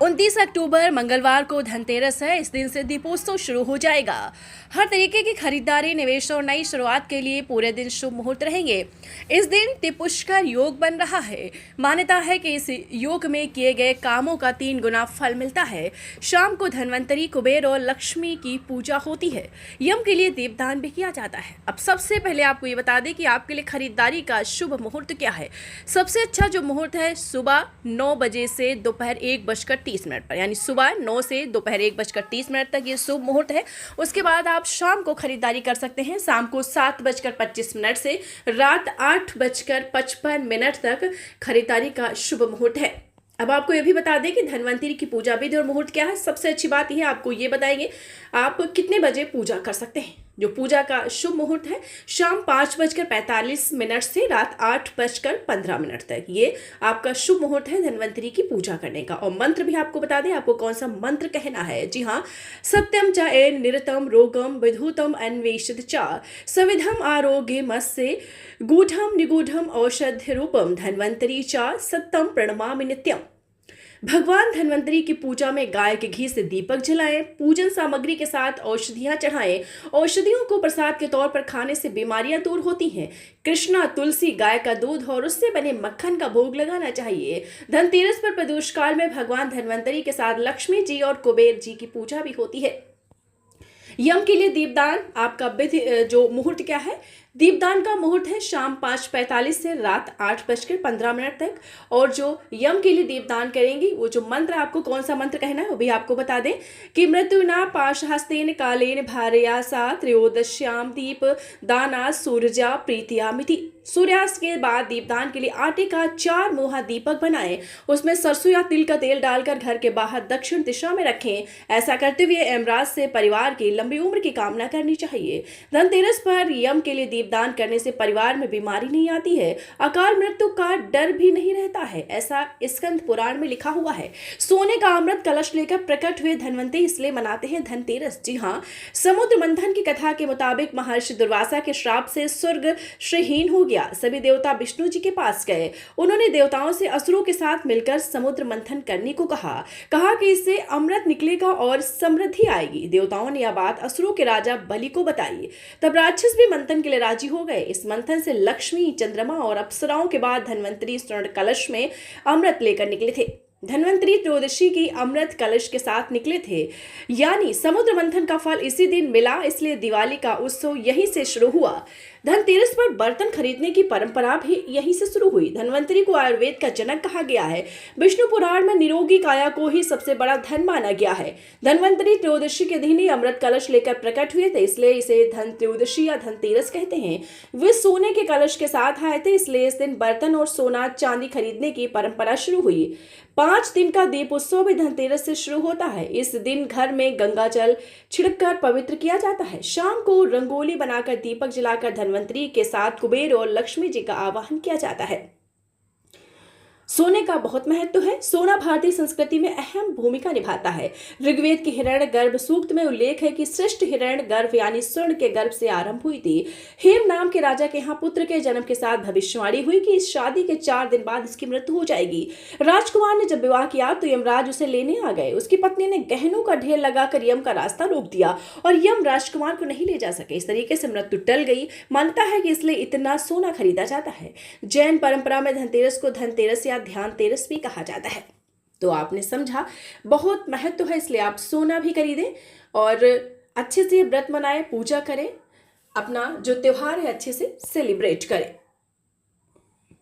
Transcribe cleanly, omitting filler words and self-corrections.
29 अक्टूबर मंगलवार को धनतेरस है। इस दिन से दीपोत्सव शुरू हो जाएगा। हर तरीके की खरीदारी, निवेश और नई शुरुआत के लिए पूरे दिन शुभ मुहूर्त रहेंगे। इस दिन तिपुष्कर योग बन रहा है। मान्यता है कि इस योग में किए गए कामों का 3 गुना फल मिलता है। शाम को धन्वंतरी, कुबेर और लक्ष्मी की पूजा होती है। यम के लिए दीपदान भी किया जाता है। अब सबसे पहले आपको ये बता दें कि आपके लिए खरीदारी का शुभ मुहूर्त क्या है। सबसे अच्छा जो मुहूर्त है सुबह 9 बजे से दोपहर 1:30 पर, यानी सुबह 9 से दोपहर 1:30 तक ये शुभ मुहूर्त है। उसके बाद आप शाम को खरीदारी कर सकते हैं। शाम को 7:25 से रात 8:55 तक खरीदारी का शुभ मुहूर्त है। अब आपको ये भी बता दें कि धन्वंतरी की पूजा विधि और मुहूर्त क्या है। सबसे अच्छी बात यह है, आपको ये बताएंगे आप कितने बजे पूजा कर सकते हैं। जो पूजा का शुभ मुहूर्त है शाम 5:45 से रात 8:15 तक, ये आपका शुभ मुहूर्त है धन्वंतरी की पूजा करने का। और मंत्र भी आपको बता दें आपको कौन सा मंत्र कहना है। जी हाँ, सत्यम च एन निरतम रोगम विधुतम अन्वेषित च सविधम आरोग्य मस्य गूढ़म निगूढ़म औषध रूपम धन्वंतरी च सत्यम प्रणमामि नित्यम। भगवान धन्वंतरी की पूजा में गाय के घी से दीपक जलाएं, पूजन सामग्री के साथ औषधियां चढ़ाएं। औषधियों को प्रसाद के तौर पर खाने से बीमारियां दूर होती हैं। कृष्णा, तुलसी, गाय का दूध और उससे बने मक्खन का भोग लगाना चाहिए। धनतेरस पर प्रदोष काल में भगवान धन्वंतरी के साथ लक्ष्मी जी और कुबेर जी की पूजा भी होती है। यम के लिए दीपदान आपका विधि जो मुहूर्त क्या है, दीपदान का मुहूर्त है शाम 5:45 से रात 8:15 तक। और जो यम के लिए दीपदान करेंगी वो जो मंत्र, आपको कौन सा मंत्र कहना है वो भी आपको बता दें कि मृत्युना पाशहस्तेन कालेन भार्या सा त्रयोदश्याम दीप दाना सूर्या प्रीतियामिति। सूर्यास्त के बाद दीपदान के लिए आटे का 4 मुहा दीपक बनाएं। उसमें सरसों या तिल का तेल डालकर घर के बाहर दक्षिण दिशा में रखें। ऐसा करते हुए यमराज से परिवार की लंबी उम्र की कामना करनी चाहिए। धनतेरस पर यम के लिए दीपदान करने से परिवार में बीमारी नहीं आती है, अकाल मृत्यु का डर भी नहीं रहता है, ऐसा स्कंद पुराण में लिखा हुआ है। सोने का अमृत कलश लेकर प्रकट हुए धनवंतरी इसलिए मनाते हैं धनतेरस। जी हाँ, समुद्र मंथन की कथा के मुताबिक महर्षि दुर्वासा के श्राप से स्वर्ग श्रीहीन हो गया। सभी देवता विष्णु जी के पास गए। उन्होंने देवताओं से असुरों के साथ मिलकर समुद्र मंथन करने को कहा कि इससे अमृत निकलेगा और समृद्धि आएगी। देवताओं ने यह बात असुरों के राजा बलि को बताई। तब राक्षस भी मंथन के लिए राजी हो गए। इस मंथन से लक्ष्मी, चंद्रमा और अप्सराओं के बाद धन्वंतरी स्वर्ण कलश में अमृत लेकर निकले थे। धन्वंतरी त्रयोदशी की अमृत कलश के साथ निकले थे, यानी समुद्र मंथन का फल इसी दिन मिला, इसलिए दिवाली का उत्सव यहीं से शुरू हुआ। धनतेरस पर बर्तन खरीदने की परंपरा भी यहीं से शुरू हुई। धन्वंतरी को आयुर्वेद का जनक कहा गया है। विष्णु पुराण में निरोगी काया को ही सबसे बड़ा धन माना गया है। धन्वंतरी त्रयोदशी के दिन ही अमृत कलश लेकर प्रकट हुए थे, इसलिए इसे धन त्रयोदशी या धनतेरस कहते हैं। वे सोने के कलश के साथ आए थे, इसलिए इस दिन बर्तन और सोना चांदी खरीदने की परंपरा शुरू हुई। 5 दिन का दीप उत्सव भी धनतेरस से शुरू होता है। इस दिन घर में गंगा जल छिड़ककर पवित्र किया जाता है। शाम को रंगोली बनाकर दीपक जलाकर धन्वंतरी के साथ कुबेर और लक्ष्मी जी का आवाहन किया जाता है। सोने का बहुत महत्व है। सोना भारतीय संस्कृति में अहम भूमिका निभाता है। ऋग्वेद के हिरण्य गर्भ सूक्त में उल्लेख है कि सृष्टि हिरण्य गर्भ यानी स्वर्ण के गर्भ से आरंभ हुई थी। हेम नाम के राजा के यहाँ पुत्र के जन्म के साथ भविष्यवाणी हुई कि इस शादी के 4 दिन बाद इसकी मृत्यु हो जाएगी। राजकुमार ने जब विवाह किया तो यमराज उसे लेने आ गए। उसकी पत्नी ने गहनों का ढेर लगाकर यम का रास्ता रोक दिया और यम राजकुमार को नहीं ले जा सके। इस तरीके से मृत्यु टल गई। मानता है कि इसलिए इतना सोना खरीदा जाता है। जैन परंपरा में धनतेरस को धनतेरस ध्यान तेरस भी कहा जाता है। तो आपने समझा, बहुत महत्व है, इसलिए आप सोना भी खरीदें और अच्छे से व्रत मनाएं, पूजा करें, अपना जो त्योहार है अच्छे से सेलिब्रेट करें।